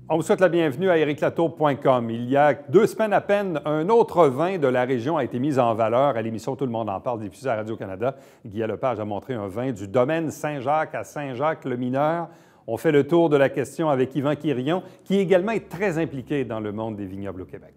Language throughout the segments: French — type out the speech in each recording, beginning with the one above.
On vous souhaite la bienvenue à ériclatour.com. Il y a 2 semaines à peine, un autre vin de la région a été mis en valeur à l'émission Tout le monde en parle, diffusée à Radio-Canada. Guy Lepage a montré un vin du domaine Saint-Jacques à Saint-Jacques-le-Mineur. On fait le tour de la question avec Yvan Quirion, qui également est très impliqué dans le monde des vignobles au Québec.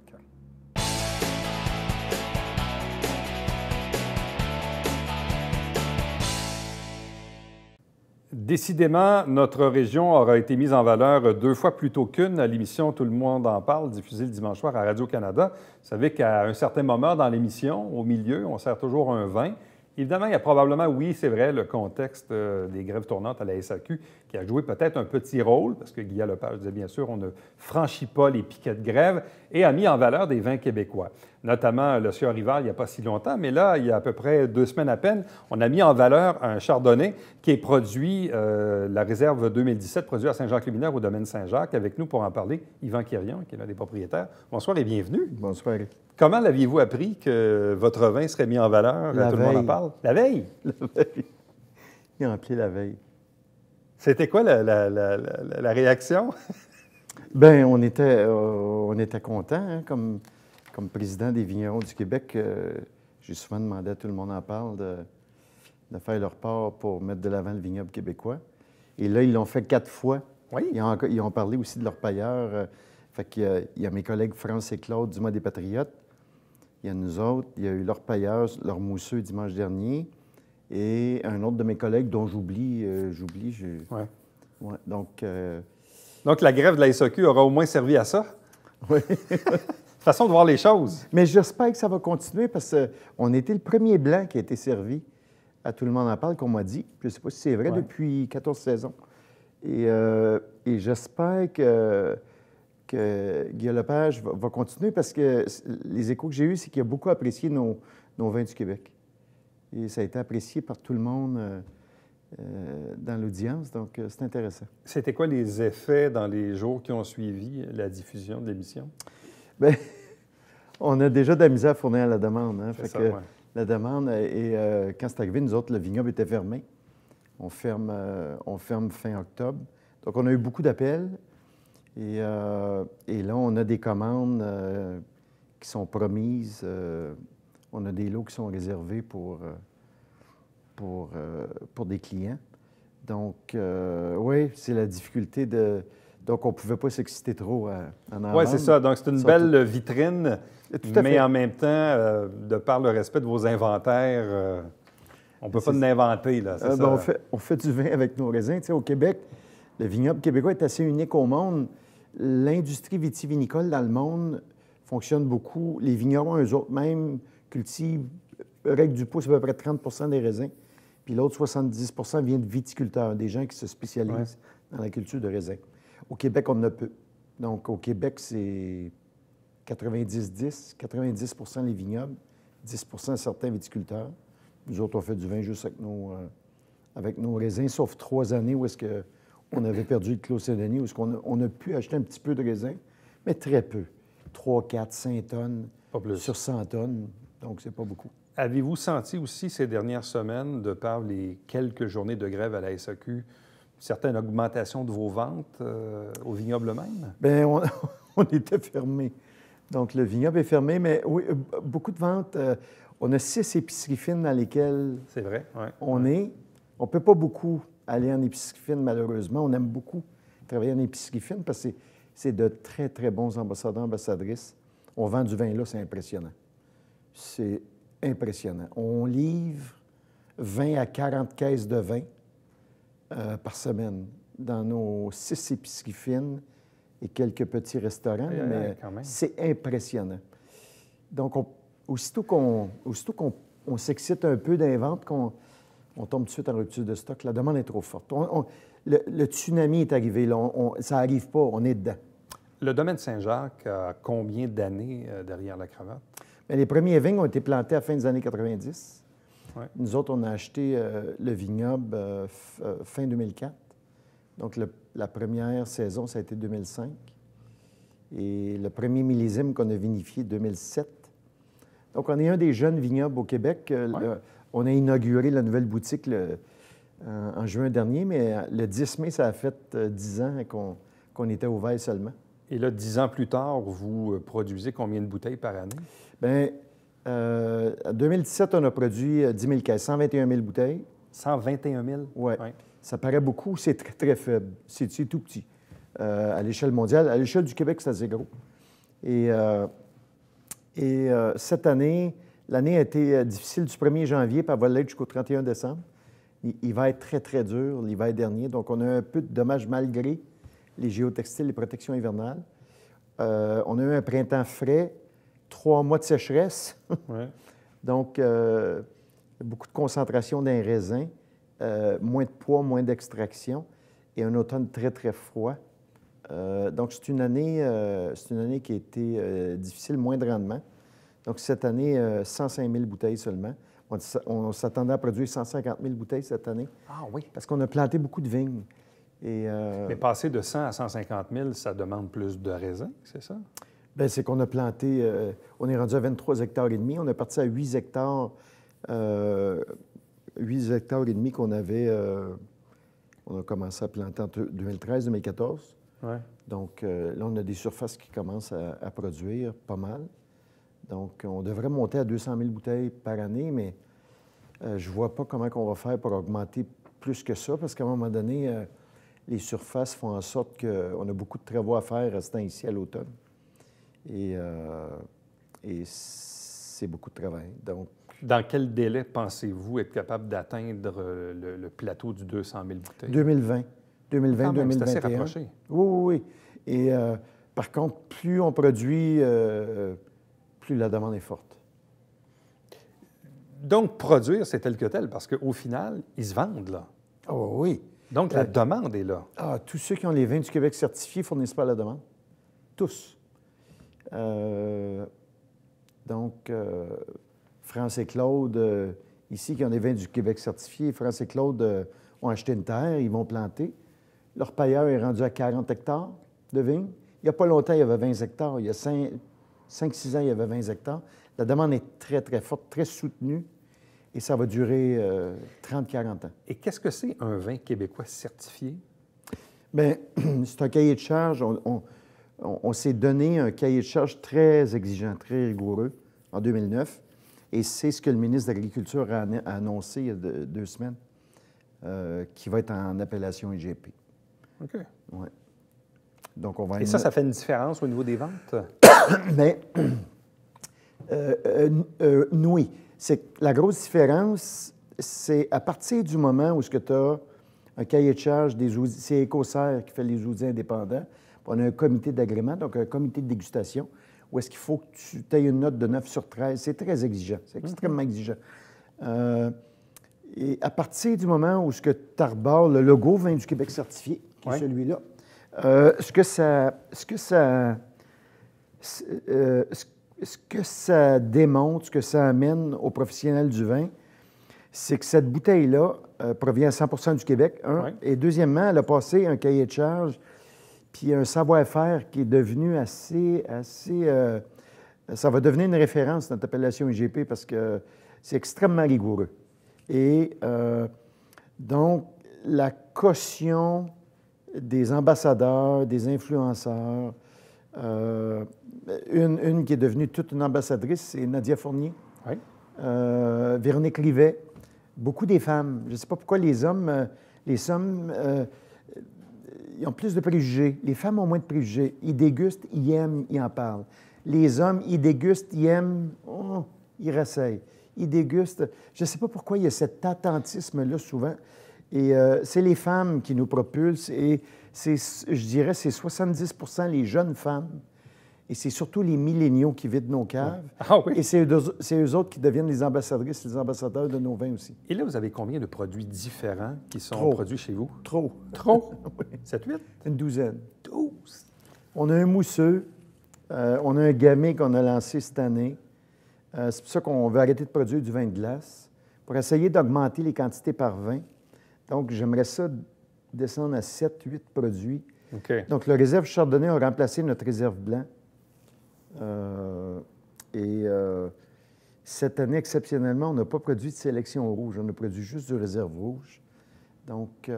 Décidément, notre région aura été mise en valeur 2 fois plus tôt qu'une à l'émission Tout le monde en parle, diffusée le dimanche soir à Radio-Canada. Vous savez qu'à un certain moment dans l'émission, au milieu, on sert toujours un vin. Évidemment, il y a probablement, oui, c'est vrai, le contexte des grèves tournantes à la SAQ qui a joué peut-être un petit rôle, parce que Guy Lepage disait bien sûr, on ne franchit pas les piquets de grève, et a mis en valeur des vins québécois, notamment le Sieur Rival il n'y a pas si longtemps, mais là, il y a à peu près 2 semaines à peine, on a mis en valeur un chardonnay qui est produit, la réserve 2017, produit à Saint-Jacques-le-Mineur au domaine Saint-Jacques. Avec nous pour en parler, Yvan Quirion, qui est l'un des propriétaires. Bonsoir et bienvenue. Bonsoir. Comment l'aviez-vous appris que votre vin serait mis en valeur? Tout le monde en parle. La veille? La veille. Ils ont appelé la veille. C'était quoi la réaction? Bien, on était contents, hein, comme président des vignerons du Québec. J'ai souvent demandé à Tout le monde en parle de faire leur part pour mettre de l'avant le vignoble québécois. Et là, ils l'ont fait 4 fois. Oui. Ils ont parlé aussi de leur pailleur. Fait qu'il y a mes collègues France et Claude du Mois des Patriotes. Il y a nous autres. Il y a eu leur pailleur, leur mousseux dimanche dernier. Et un autre de mes collègues dont j'oublie. Ouais. Ouais, donc, la grève de la SAQ aura au moins servi à ça? Oui. Façon de voir les choses. Mais j'espère que ça va continuer parce qu'on était le premier blanc qui a été servi à Tout le monde en parle, qu'on m'a dit. Je ne sais pas si c'est vrai, depuis 14 saisons. Et j'espère que Guy Lepage va continuer parce que les échos que j'ai eus, c'est qu'il a beaucoup apprécié nos vins du Québec. Et ça a été apprécié par tout le monde dans l'audience, donc c'est intéressant. C'était quoi les effets dans les jours qui ont suivi la diffusion de l'émission? Bien, on a déjà de la misère à fournir la demande. Hein? Fait ça, que ouais. La demande, et quand c'est arrivé, nous autres, le vignoble était fermé. On ferme fin octobre. Donc, on a eu beaucoup d'appels. Et là, on a des commandes qui sont promises. On a des lots qui sont réservés pour des clients. Donc, oui, c'est la difficulté de... Donc, on ne pouvait pas s'exciter trop en avant. Oui, c'est ça. Donc, c'est une belle vitrine, mais en même temps, de par le respect de vos inventaires, on ne peut pas l'inventer, là. C'est ça. On fait du vin avec nos raisins. Tu sais, au Québec, le vignoble québécois est assez unique au monde. L'industrie vitivinicole dans le monde fonctionne beaucoup. Les vignerons, eux autres, même cultivent, règle du pouce, à peu près 30 des raisins. Puis l'autre 70 vient de viticulteurs, des gens qui se spécialisent dans la culture de raisins. Au Québec, on en a peu. Donc, au Québec, c'est 90-10. 90 les vignobles, 10 certains viticulteurs. Nous autres, on fait du vin juste avec nos raisins, sauf 3 années où est-ce qu'on avait perdu le Clos Saint-Denis, où est-ce qu'on a pu acheter un petit peu de raisins, mais très peu. 3, 4, 5 tonnes sur 100 tonnes. Donc, c'est pas beaucoup. Avez-vous senti aussi ces dernières semaines, de par les quelques journées de grève à la SAQ, une certaine augmentation de vos ventes au vignoble même? Bien, on était fermés. Donc, le vignoble est fermé, mais oui, beaucoup de ventes. On a 6 épiceries fines dans lesquelles c'est vrai, ouais. On est. On ne peut pas beaucoup aller en épicerie fine, malheureusement. On aime beaucoup travailler en épicerie fine parce que c'est de très, très bons ambassadeurs, ambassadrices. On vend du vin là, c'est impressionnant. C'est impressionnant. On livre 20 à 40 caisses de vin par semaine dans nos 6 épiceries fines et quelques petits restaurants, mais c'est impressionnant. Donc, aussitôt qu'on s'excite un peu d'un vente, qu'on tombe tout de suite en rupture de stock, la demande est trop forte. Le tsunami est arrivé, là, ça n'arrive pas, on est dedans. Le domaine Saint-Jacques a combien d'années derrière la cravate? Bien, les premiers vignes ont été plantés à la fin des années 90. Ouais. Nous autres, on a acheté le vignoble fin 2004. Donc, la première saison, ça a été 2005. Et le premier millésime qu'on a vinifié, 2007. Donc, on est un des jeunes vignobles au Québec. On a inauguré la nouvelle boutique en juin dernier, mais le 10 mai, ça a fait 10 ans qu'on était au vin seulement. Et là, 10 ans plus tard, vous produisez combien de bouteilles par année? Bien, en 2017, on a produit 10 000 caisses, 121 000 bouteilles. 121 000? Oui. Ouais. Ça paraît beaucoup, c'est très, très faible. C'est tout petit. À l'échelle mondiale. À l'échelle du Québec, c'est assez gros. Et cette année, l'année a été difficile du 1er janvier, puis elle va l'être jusqu'au 31 décembre. Il va être très, très dur l'hiver dernier. Donc, on a un peu de dommages malgré les géotextiles, les protections hivernales. On a eu un printemps frais, 3 mois de sécheresse. Ouais. Donc, beaucoup de concentration dans les raisins, moins de poids, moins d'extraction et un automne très, très froid. Donc, c'est une année qui a été difficile, moins de rendement. Donc, cette année, 105 000 bouteilles seulement. On s'attendait à produire 150 000 bouteilles cette année. Ah oui. Parce qu'on a planté beaucoup de vignes. Et, Mais passer de 100 à 150 000, ça demande plus de raisins, c'est ça? bien, c'est qu'on a planté, on est rendu à 23 hectares et demi. On est parti à 8 hectares, 8 hectares et demi qu'on avait, on a commencé à planter en 2013-2014. Ouais. Donc, là, on a des surfaces qui commencent à produire pas mal. Donc, on devrait monter à 200 000 bouteilles par année, mais je ne vois pas comment on va faire pour augmenter plus que ça, parce qu'à un moment donné, les surfaces font en sorte qu'on a beaucoup de travaux à faire restant ici à l'automne. Et c'est beaucoup de travail. Donc, dans quel délai pensez-vous être capable d'atteindre le plateau du 200 000 bouteilles? 2020. 2020, 2021. C'est assez rapproché. Oui, oui, oui. Et par contre, plus on produit, plus la demande est forte. Donc, produire, c'est tel que tel, parce qu'au final, ils se vendent, là. Oh oui. Donc, la demande est là. Ah, tous ceux qui ont les vins du Québec certifiés fournissent pas la demande. Tous. Donc, France et Claude, ici, qui ont des vins du Québec certifiés, France et Claude ont acheté une terre, ils vont planter. Leur pailleur est rendu à 40 hectares de vignes. Il n'y a pas longtemps, il y avait 20 hectares. Il y a 5-6 ans, il y avait 20 hectares. La demande est très, très forte, très soutenue. Et ça va durer 30-40 ans. Et qu'est-ce que c'est un vin québécois certifié? Bien, c'est un cahier de charge. On s'est donné un cahier de charge très exigeant, très rigoureux en 2009. Et c'est ce que le ministre de l'Agriculture a annoncé il y a 2 semaines, qui va être en appellation IGP. OK. Ouais. Donc, on va Et ça fait une différence au niveau des ventes? Mais, oui. La grosse différence, c'est à partir du moment où tu as un cahier de charge c'est Écossaire qui fait les outils indépendants. On a un comité d'agrément, donc un comité de dégustation, où est-ce qu'il faut que tu aies une note de 9 sur 13. C'est très exigeant, c'est extrêmement exigeant. Et à partir du moment où tu arbores le logo Vin du Québec certifié, qui est celui-là, ce que ça démontre, ce que ça amène aux professionnels du vin, c'est que cette bouteille-là provient à 100 du Québec, et deuxièmement, elle a passé un cahier de charge puis un savoir-faire qui est devenu assez ça va devenir une référence, notre appellation IGP, parce que c'est extrêmement rigoureux. Et donc, la caution des ambassadeurs, des influenceurs, une qui est devenue toute une ambassadrice, c'est Nadia Fournier. Oui. Véronique Rivet. Beaucoup des femmes. Je ne sais pas pourquoi les hommes, ils ont plus de préjugés. Les femmes ont moins de préjugés. Ils dégustent, ils aiment, ils en parlent. Les hommes, ils dégustent, ils aiment, ils rasseyent. Ils dégustent. Je ne sais pas pourquoi il y a cet attentisme-là souvent. Et c'est les femmes qui nous propulsent. Et je dirais, c'est 70 les jeunes femmes. Et c'est surtout les milléniaux qui vident nos caves. Ah oui? Et c'est eux autres qui deviennent les ambassadrices, les ambassadeurs de nos vins aussi. Et là, vous avez combien de produits différents qui sont produits chez vous? Trop. Oui. 7-8? Une douzaine. 12? On a un mousseux. On a un gamay qu'on a lancé cette année. C'est pour ça qu'on veut arrêter de produire du vin de glace pour essayer d'augmenter les quantités par vin. Donc, j'aimerais ça descendre à 7-8 produits. OK. Donc, le réserve Chardonnay a remplacé notre réserve blanc. Cette année, exceptionnellement, on n'a pas produit de sélection rouge. On a produit juste du réserve rouge. Donc,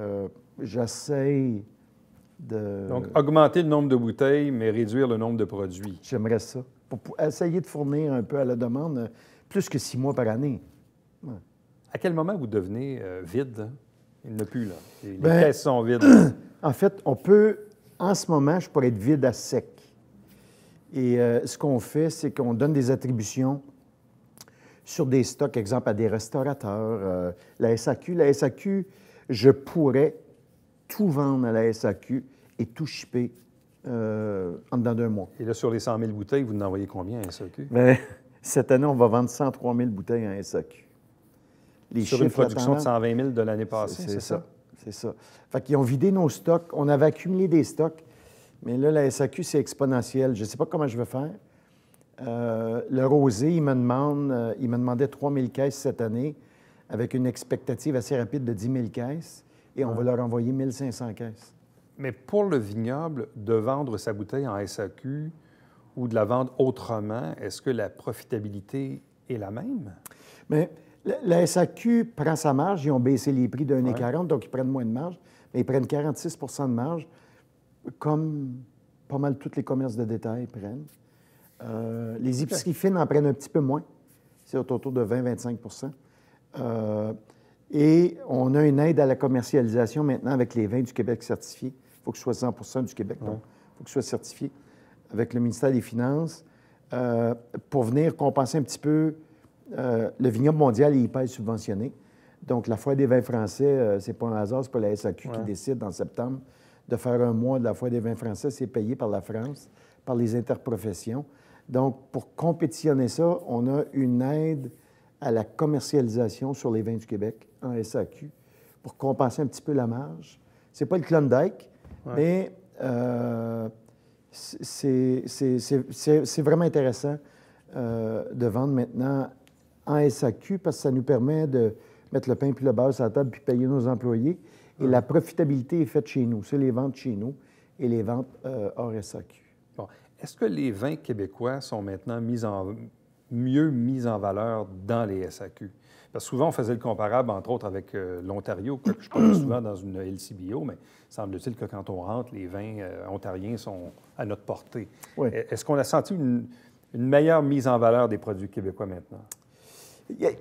j'essaye Donc, augmenter le nombre de bouteilles, mais réduire le nombre de produits. J'aimerais ça. Pour essayer de fournir un peu à la demande, plus que 6 mois par année. Ouais. À quel moment vous devenez vide? Hein? Il n'y en a plus, là. Les caisses sont vides. En fait, on peut, en ce moment, je pourrais être vide à sec. Et ce qu'on fait, c'est qu'on donne des attributions sur des stocks, exemple, à des restaurateurs, la SAQ. La SAQ, je pourrais tout vendre à la SAQ et tout shipper en dedans d'un mois. Et là, sur les 100 000 bouteilles, vous en envoyez combien à SAQ? Bien, cette année, on va vendre 103 000 bouteilles en SAQ. Les sur une production de 120 000 de l'année passée, c'est ça? C'est ça. Fait qu'ils ont vidé nos stocks. On avait accumulé des stocks, mais là, la SAQ, c'est exponentiel. Je ne sais pas comment je vais faire. Le rosé, il me demandait 3 000 caisses cette année, avec une expectative assez rapide de 10 000 caisses, et on va leur envoyer 1 500 caisses. Mais pour le vignoble, de vendre sa bouteille en SAQ ou de la vendre autrement, est-ce que la profitabilité est la même? Bien, la SAQ prend sa marge. Ils ont baissé les prix de 1,40 donc ils prennent moins de marge, mais ils prennent 46 de marge, comme pas mal tous les commerces de détail prennent. Les épiceries fines en prennent un petit peu moins. C'est autour de 20-25 et on a une aide à la commercialisation maintenant avec les vins du Québec certifiés. Il faut que ce soit 100 du Québec, donc il faut que ce soit certifié avec le ministère des Finances pour venir compenser un petit peu. Le vignoble mondial est hyper subventionné. Donc, la Foire des vins français, c'est pas un hasard, c'est pas la SAQ qui décide en septembre de faire un mois de la Foire des vins français. C'est payé par la France, par les interprofessions. Donc, pour compétitionner ça, on a une aide à la commercialisation sur les vins du Québec en SAQ pour compenser un petit peu la marge. C'est pas le Klondike, mais c'est vraiment intéressant de vendre maintenant en SAQ parce que ça nous permet de mettre le pain puis le beurre sur la table puis payer nos employés. Et la profitabilité est faite chez nous. C'est les ventes chez nous et les ventes hors SAQ. Bon. Est-ce que les vins québécois sont maintenant mieux mis en valeur dans les SAQ? Parce que souvent, on faisait le comparable, entre autres, avec l'Ontario, que je parle souvent dans une LCBO, mais semble-t-il que quand on rentre, les vins ontariens sont à notre portée. Oui. Est-ce qu'on a senti une meilleure mise en valeur des produits québécois maintenant? Il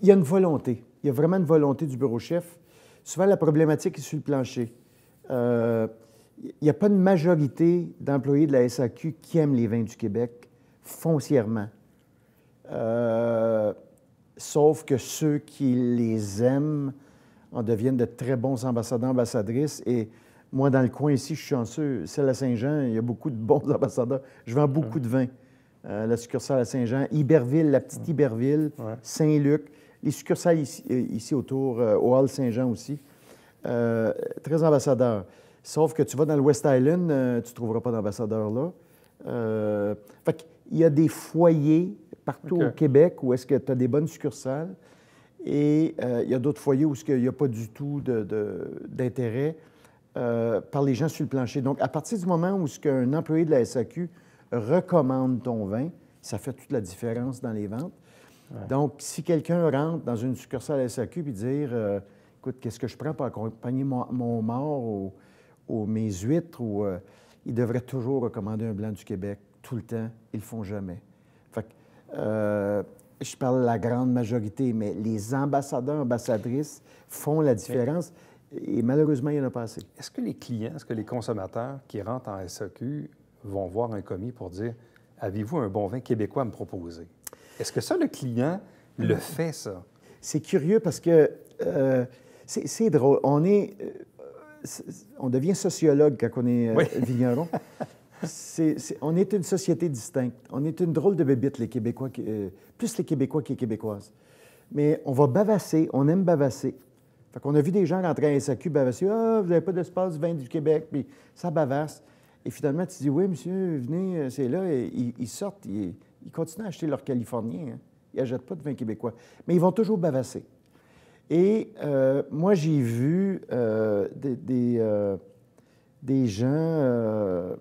y a une volonté. Il y a vraiment une volonté du bureau-chef. Souvent, la problématique est sur le plancher. Il n'y a pas une majorité d'employés de la SAQ qui aiment les vins du Québec foncièrement. Sauf que ceux qui les aiment en deviennent de très bons ambassadeurs, ambassadrices. Et moi, dans le coin ici, je suis chanceux. Celle à Saint-Jean, il y a beaucoup de bons ambassadeurs. Je vends beaucoup de vins. La succursale à Saint-Jean, Iberville, la petite Iberville, Saint-Luc, les succursales ici autour, au Hall Saint-Jean aussi. Très ambassadeurs. Sauf que tu vas dans le West Island, tu ne trouveras pas d'ambassadeurs là. Fait qu'il y a des foyers partout au Québec où est-ce que tu as des bonnes succursales et il y a d'autres foyers où il n'y a pas du tout d'intérêt par les gens sur le plancher. Donc, à partir du moment où un employé de la SAQ recommande ton vin, ça fait toute la différence dans les ventes. Ouais. Donc, si quelqu'un rentre dans une succursale SAQ et dire écoute, qu'est-ce que je prends pour accompagner mon mort ou mes huîtres, il devrait toujours recommander un blanc du Québec tout le temps. Ils ne le font jamais. Fait que, je parle de la grande majorité, mais les ambassadeurs, ambassadrices font la différence. Et malheureusement, il n'y en a pas assez. Est-ce que les clients, est-ce que les consommateurs qui rentrent en SAQ vont voir un commis pour dire « Avez-vous un bon vin québécois à me proposer? » Est-ce que ça, le client le fait, ça? C'est curieux parce que c'est drôle. On devient sociologue quand on est vigneron. On est une société distincte. On est une drôle de bébite, les Québécois, plus les Québécois que les Québécoises. Mais on va bavasser, on aime bavasser. Fait qu'on a vu des gens rentrer à SAQ bavasser. « Ah, vous n'avez pas d'espace vin du Québec. » Puis ça bavasse. Et finalement, tu dis, oui, monsieur, venez, c'est là. Et ils sortent, ils continuent à acheter leur californien. Hein. Ils n'achètent pas de vin québécois. Mais ils vont toujours bavasser. Et moi, j'ai vu des gens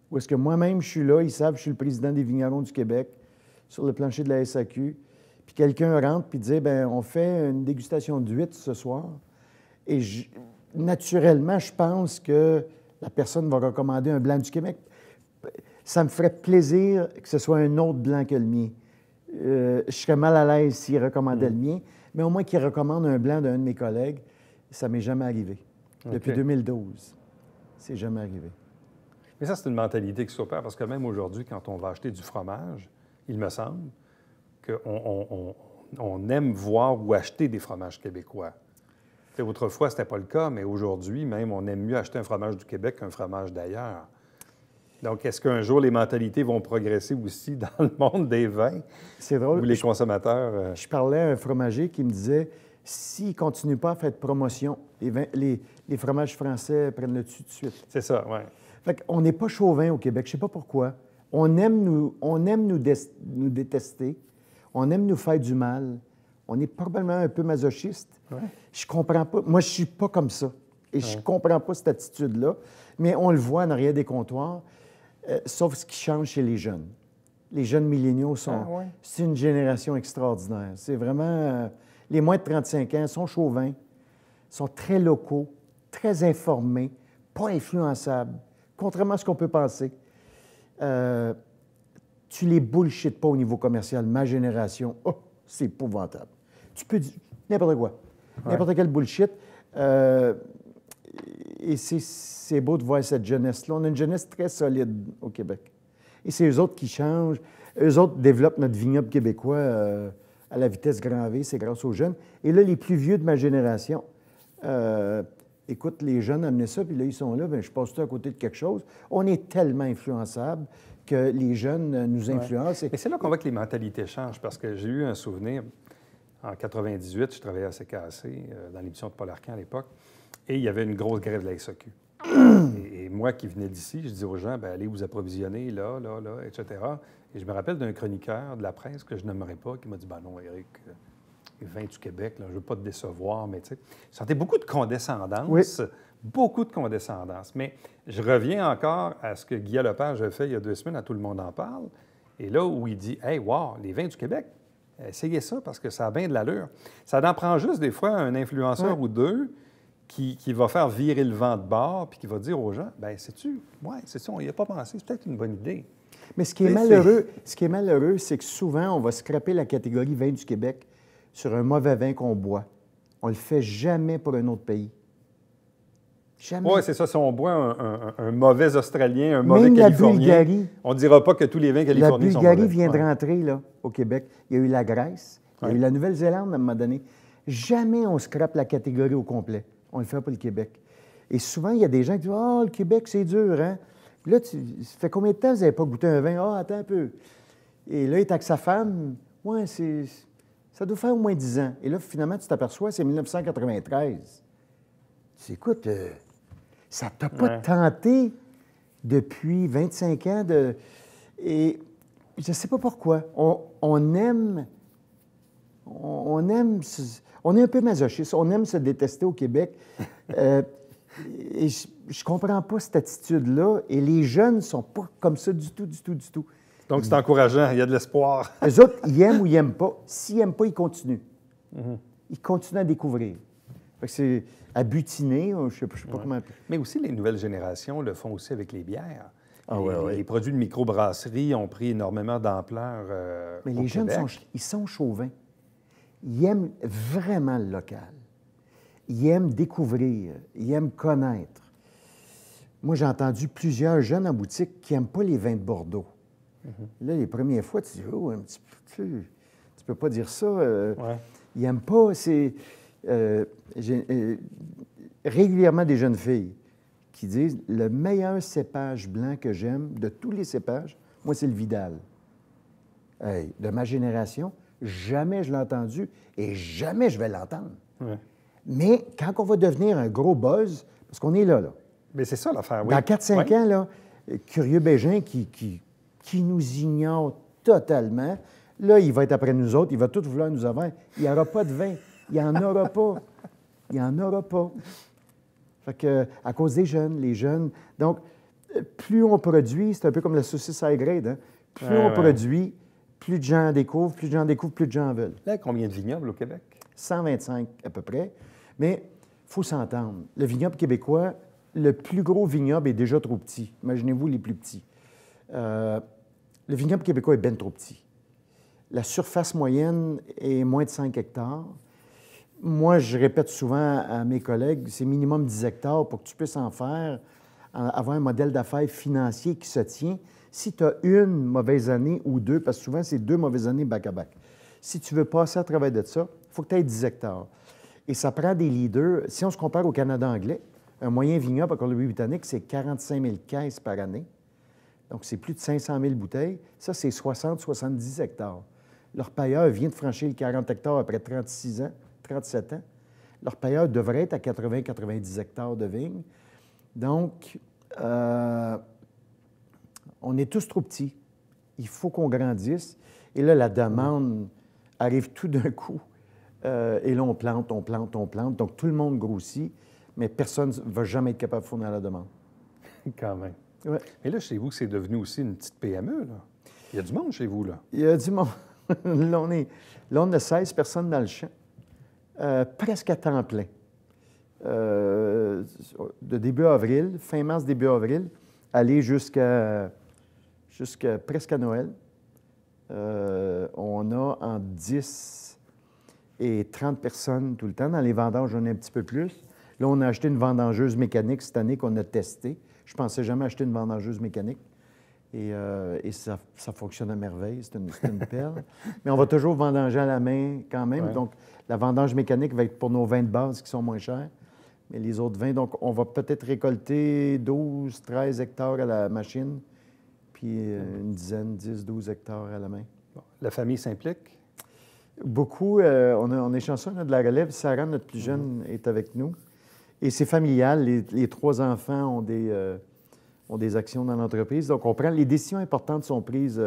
où est-ce que moi-même, je suis là, ils savent que je suis le président des vignerons du Québec sur le plancher de la SAQ. Puis quelqu'un rentre puis dit, bien, on fait une dégustation d'huîtres ce soir. Et naturellement, je pense que la personne va recommander un blanc du Québec. Ça me ferait plaisir que ce soit un autre blanc que le mien. Je serais mal à l'aise s'il recommandait le mien, mais au moins qu'il recommande un blanc d'un de mes collègues, ça ne m'est jamais arrivé. Depuis 2012, c'est jamais arrivé. Mais ça, c'est une mentalité qui s'opère, parce que même aujourd'hui, quand on va acheter du fromage, il me semble qu'on aime voir ou acheter des fromages québécois. T'sais, autrefois, ce n'était pas le cas, mais aujourd'hui, même, on aime mieux acheter un fromage du Québec qu'un fromage d'ailleurs. Donc, est-ce qu'un jour, les mentalités vont progresser aussi dans le monde des vins? C'est drôle. Où les consommateurs... Je parlais à un fromager qui me disait, s'il ne continue pas à faire de promotion, les fromages français prennent le dessus tout de suite. C'est ça, oui. Fait qu'on n'est pas chauvin au Québec, je ne sais pas pourquoi. On aime nous détester, on aime nous faire du mal. On est probablement un peu masochiste. Ouais. Je comprends pas. Moi, je suis pas comme ça. Et je comprends pas cette attitude-là. Mais on le voit en arrière des comptoirs, sauf ce qui change chez les jeunes. Les jeunes milléniaux sont... C'est une génération extraordinaire. C'est vraiment... les moins de 35 ans sont chauvins, sont très locaux, très informés, pas influençables, contrairement à ce qu'on peut penser. Tu les bullshit pas au niveau commercial. Ma génération, c'est épouvantable. Tu peux dire n'importe quoi, n'importe quel bullshit. Et c'est beau de voir cette jeunesse-là. On a une jeunesse très solide au Québec. Et c'est eux autres qui changent. Eux autres développent notre vignoble québécois à la vitesse grand V. C'est grâce aux jeunes. Et là, les plus vieux de ma génération, écoute, les jeunes amenaient ça, puis là, ils sont là, bien, je passe tout à côté de quelque chose. On est tellement influençables que les jeunes nous influencent. Et c'est là qu'on voit que les mentalités changent, parce que j'ai eu un souvenir, en 98, je travaillais à CKC, dans l'émission de Paul Arcand à l'époque, et il y avait une grosse grève de la SAQ. et moi qui venais d'ici, je disais aux gens, bien, allez vous approvisionner là, etc. Et je me rappelle d'un chroniqueur de la presse que je n'aimerais pas, qui m'a dit, ben non, Éric, les vins du Québec, là, je ne veux pas te décevoir, mais tu sais, je sentais beaucoup de condescendance, beaucoup de condescendance. Mais je reviens encore à ce que Guy Lepage a fait il y a 2 semaines, à Tout le monde en parle, et là où il dit, hey, wow, les vins du Québec, essayez ça parce que ça a bien de l'allure. Ça en prend juste des fois un influenceur ou deux qui va faire virer le vent de bord puis qui va dire aux gens, bien, sais-tu, c'est ça, on n'y a pas pensé, c'est peut-être une bonne idée. Mais ce qui est malheureux, c'est que souvent, on va scraper la catégorie vin du Québec sur un mauvais vin qu'on boit. On ne le fait jamais pour un autre pays. Jamais. Oui, c'est ça. Si on boit un mauvais Australien, un mauvais Même Californien, la Bulgarie, on ne dira pas que tous les vins californiens sont mauvais. La Bulgarie vient de rentrer là, au Québec. Il y a eu la Grèce, il y a eu la Nouvelle-Zélande à un moment donné. Jamais on scrape la catégorie au complet. On le fait pour le Québec. Et souvent, il y a des gens qui disent « Ah, le Québec, c'est dur, hein? » Puis là, ça fait combien de temps que vous n'avez pas goûté un vin? « Ah, attends un peu. » Et là, il est avec sa femme. « Ouais, ça doit faire au moins 10 ans. » Et là, finalement, tu t'aperçois, c'est 1993. Tu dis, écoute, ça ne t'a pas tenté depuis 25 ans de... Et je ne sais pas pourquoi. On aime... On est un peu masochiste. On aime se détester au Québec. Et je ne comprends pas cette attitude-là. Et les jeunes ne sont pas comme ça du tout. Donc, c'est encourageant. Il y a de l'espoir. Eux autres, ils aiment ou ils n'aiment pas. S'ils n'aiment pas, ils continuent. Ils continuent à découvrir. Fait que c'est à butiner, je ne sais pas comment... Mais aussi, les nouvelles générations le font aussi avec les bières. Les produits de microbrasserie ont pris énormément d'ampleur Mais les jeunes, ils sont chauvins. Ils aiment vraiment le local. Ils aiment découvrir. Ils aiment connaître. Moi, j'ai entendu plusieurs jeunes en boutique qui n'aiment pas les vins de Bordeaux. Là, les premières fois, tu dis « Oh, un petit peu... Tu peux pas dire ça. Ils n'aiment pas... J'ai régulièrement des jeunes filles qui disent « Le meilleur cépage blanc que j'aime, de tous les cépages, moi, c'est le Vidal. » Hey, de ma génération, jamais je l'ai entendu et jamais je vais l'entendre. Mais quand on va devenir un gros buzz, parce qu'on est là. Mais c'est ça l'affaire, oui. Dans 4-5 ans, là, Curieux Bégin qui nous ignore totalement, là, il va être après nous autres, il va tout vouloir nous avoir. Il n'y aura pas de vin. Il n'y en aura pas. Il n'y en aura pas. Fait que, à cause des jeunes, les jeunes. Donc, plus on produit, c'est un peu comme la saucisse high grade, hein? Plus on produit, plus de gens en découvrent, plus de gens en veulent. Là, combien de vignobles au Québec? 125 à peu près. Mais il faut s'entendre. Le vignoble québécois, le plus gros vignoble est déjà trop petit. Imaginez-vous les plus petits. Le vignoble québécois est bien trop petit. La surface moyenne est moins de 5 hectares. Moi, je répète souvent à mes collègues, c'est minimum 10 hectares pour que tu puisses en faire, avoir un modèle d'affaires financier qui se tient. Si tu as une mauvaise année ou deux, parce que souvent, c'est 2 mauvaises années back-à-back. Si tu veux passer à travers de ça, il faut que tu aies 10 hectares. Et ça prend des leaders. Si on se compare au Canada anglais, un moyen vignoble à Colombie-Britannique, c'est 45 000 caisses par année. Donc, c'est plus de 500 000 bouteilles. Ça, c'est 60-70 hectares. Leur payeur vient de franchir les 40 hectares après 36 ans. 37 ans. Leur payeur devrait être à 80-90 hectares de vignes. Donc, on est tous trop petits. Il faut qu'on grandisse. Et là, la demande arrive tout d'un coup. Et là, on plante. Donc, tout le monde grossit, mais personne ne va jamais être capable de fournir la demande. Quand même. Ouais. Mais là, chez vous, c'est devenu aussi une petite PME, là. Il y a du monde chez vous, là. Il y a du monde. Là, on a 16 personnes dans le champ. Presque à temps plein. De début avril, fin mars, début avril, aller jusqu'à presque à Noël. On a entre 10 et 30 personnes tout le temps. Dans les vendanges, j'en ai un petit peu plus. Là, on a acheté une vendangeuse mécanique cette année qu'on a testée. Je ne pensais jamais acheter une vendangeuse mécanique. Et ça fonctionne à merveille. C'est une perle. Mais on va toujours vendanger à la main quand même. Ouais. Donc, la vendange mécanique va être pour nos vins de base qui sont moins chers. Mais les autres vins, donc, on va peut-être récolter 12, 13 hectares à la machine, puis une dizaine, 10, 12 hectares à la main. Bon. La famille s'implique? Beaucoup. On est chanceux, on a de la relève. Sarah, notre plus jeune, est avec nous. Et c'est familial. Les 3 enfants ont des actions dans l'entreprise. Donc, les décisions importantes sont prises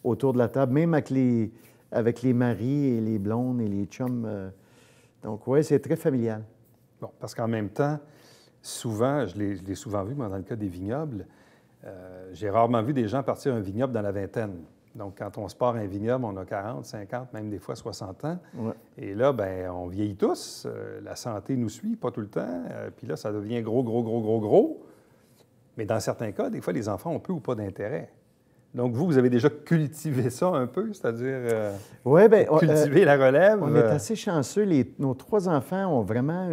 autour de la table, même avec les maris et les blondes et les chums. Donc, oui, c'est très familial. Bon, parce qu'en même temps, souvent, je l'ai souvent vu, moi, dans le cas des vignobles, j'ai rarement vu des gens partir un vignoble dans la vingtaine. Donc, quand on se part un vignoble, on a 40, 50, même des fois 60 ans. Ouais. Et là, bien, on vieillit tous. La santé nous suit, pas tout le temps. Puis là, ça devient gros. Mais dans certains cas, des fois, les enfants ont peu ou pas d'intérêt. Donc, vous avez déjà cultivé ça un peu, c'est-à-dire ouais, bien, cultiver la relève? On est assez chanceux. Nos 3 enfants ont vraiment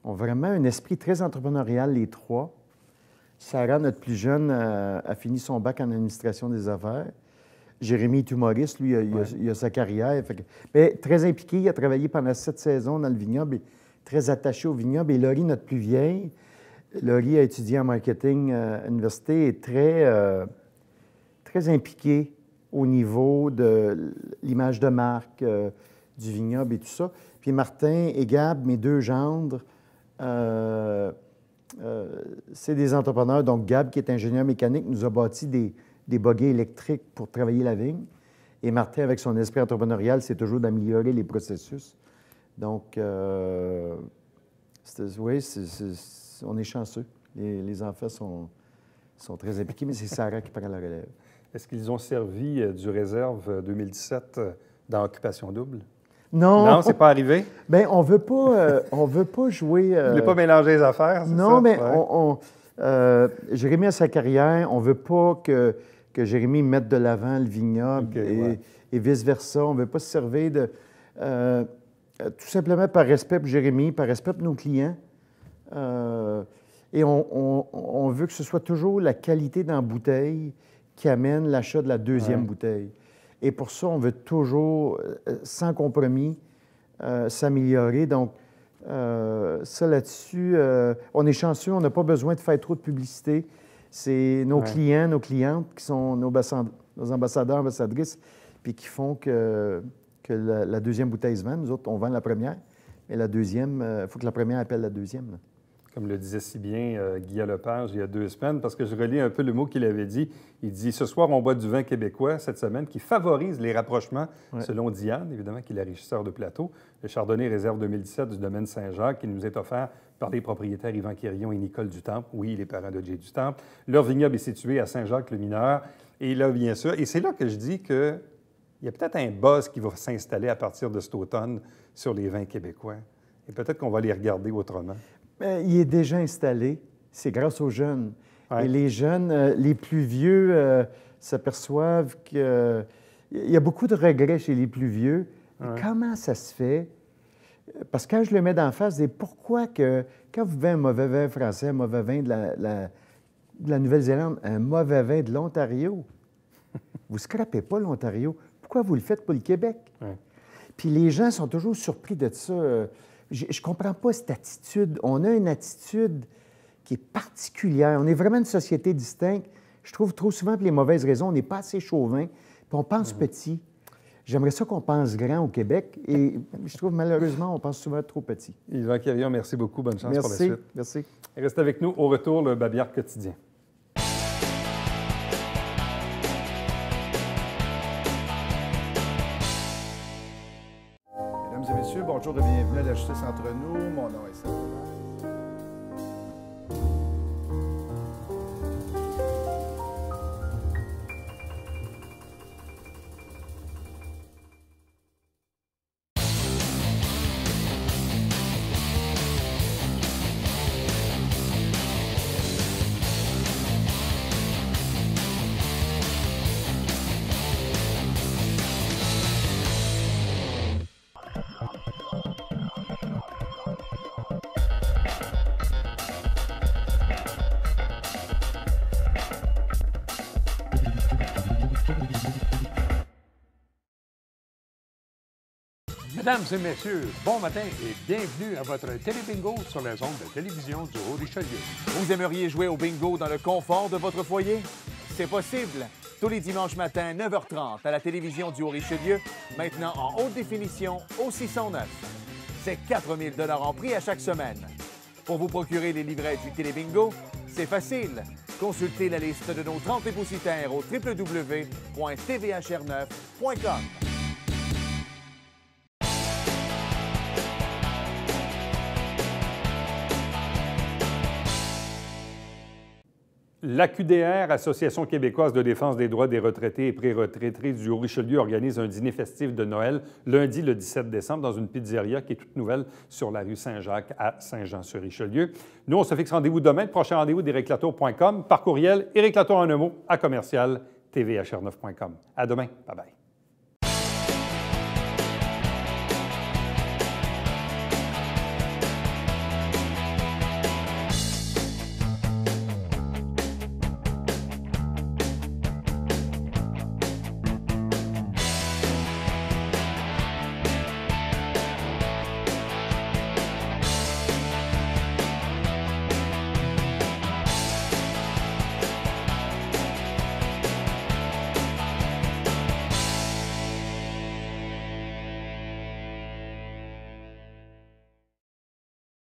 un esprit très entrepreneurial, les 3. Sarah, notre plus jeune, a fini son bac en administration des affaires. Jérémy est humoriste, lui, il a sa carrière. Mais très impliqué, il a travaillé pendant 7 saisons dans le vignoble, très attaché au vignoble. Et Laurie, notre plus vieille, Laurie a étudié en marketing à l'université et très impliquée au niveau de l'image de marque, du vignoble et tout ça. Puis Martin et Gab, mes 2 gendres, c'est des entrepreneurs. Donc, Gab, qui est ingénieur mécanique, nous a bâti des boguets électriques pour travailler la vigne. Et Martin, avec son esprit entrepreneurial, c'est toujours d'améliorer les processus. Donc, oui, on est chanceux. Les enfants sont très impliqués, mais c'est Sarah qui prend la relève. Est-ce qu'ils ont servi du réserve 2017 dans Occupation Double? Non. Non, c'est pas arrivé? Bien, on veut pas jouer... Vous voulez pas mélanger les affaires, c'est non, ça? mais Ouais. Jérémy a sa carrière. On veut pas que Jérémy mette de l'avant le vignoble et vice-versa. On veut pas se servir de... tout simplement par respect pour Jérémy, par respect pour nos clients. Et on veut que ce soit toujours la qualité dans la bouteille qui amène l'achat de la deuxième bouteille. Et pour ça, on veut toujours, sans compromis, s'améliorer. Donc, ça là-dessus, on est chanceux, on n'a pas besoin de faire trop de publicité. C'est nos clients, nos clientes qui sont nos ambassadeurs, ambassadrices, puis qui font que la deuxième bouteille se vend. Nous autres, on vend la première, mais la deuxième, il faut que la première appelle la deuxième. Là. Comme le disait si bien Guy Lepage il y a 2 semaines, parce que je relis un peu le mot qu'il avait dit. Il dit « Ce soir, on boit du vin québécois cette semaine qui favorise les rapprochements, selon Diane, évidemment, qui est la régisseur de plateau. Le Chardonnay Réserve 2017 du domaine Saint-Jacques, qui nous est offert par les propriétaires Yvan Quirion et Nicole Dutemple. Oui, les parents de Jay Dutemple. Leur vignoble est situé à Saint-Jacques-le-Mineur. Et là, bien sûr, et c'est là que je dis qu'il y a peut-être un buzz qui va s'installer à partir de cet automne sur les vins québécois. Et peut-être qu'on va les regarder autrement. Il est déjà installé. C'est grâce aux jeunes. Ouais. Et les jeunes, les plus vieux, s'aperçoivent qu'il y a beaucoup de regrets chez les plus vieux. Ouais. Et comment ça se fait? Parce que quand je le mets d'en face, c'est pourquoi que quand vous buvez un mauvais vin français, un mauvais vin de la Nouvelle-Zélande, un mauvais vin de l'Ontario, vous ne scrapez pas l'Ontario. Pourquoi vous le faites pour le Québec? Ouais. Puis les gens sont toujours surpris de ça. Je ne comprends pas cette attitude. On a une attitude qui est particulière. On est vraiment une société distincte. Je trouve trop souvent que les mauvaises raisons, on n'est pas assez chauvin, puis on pense petit. J'aimerais ça qu'on pense grand au Québec, et je trouve malheureusement, on pense souvent trop petit. Yvan Quirion, merci beaucoup. Bonne chance pour la suite. Merci. Reste avec nous. Au retour, le Babillard quotidien. Mesdames et messieurs, bonjour et bienvenue à la Justice entre nous. Mon nom est Serge. Mesdames et messieurs, bon matin et bienvenue à votre télébingo sur les ondes de télévision du Haut-Richelieu. Vous aimeriez jouer au bingo dans le confort de votre foyer? C'est possible. Tous les dimanches matins, 9h30, à la télévision du Haut-Richelieu, maintenant en haute définition au 609. C'est 4 000 $ en prix à chaque semaine. Pour vous procurer les livrets du télébingo, c'est facile. Consultez la liste de nos 30 dépositaires au www.tvhr9.com. L'AQDR, Association québécoise de défense des droits des retraités et pré-retraités du Haut-Richelieu, organise un dîner festif de Noël lundi le 17 décembre dans une pizzeria qui est toute nouvelle sur la rue Saint-Jacques à Saint-Jean-sur-Richelieu. Nous, on se fixe rendez-vous demain. Le prochain rendez-vous d'ériclatour.com par courriel, ériclatour en un mot à commercial tvhr9.com. À demain. Bye-bye.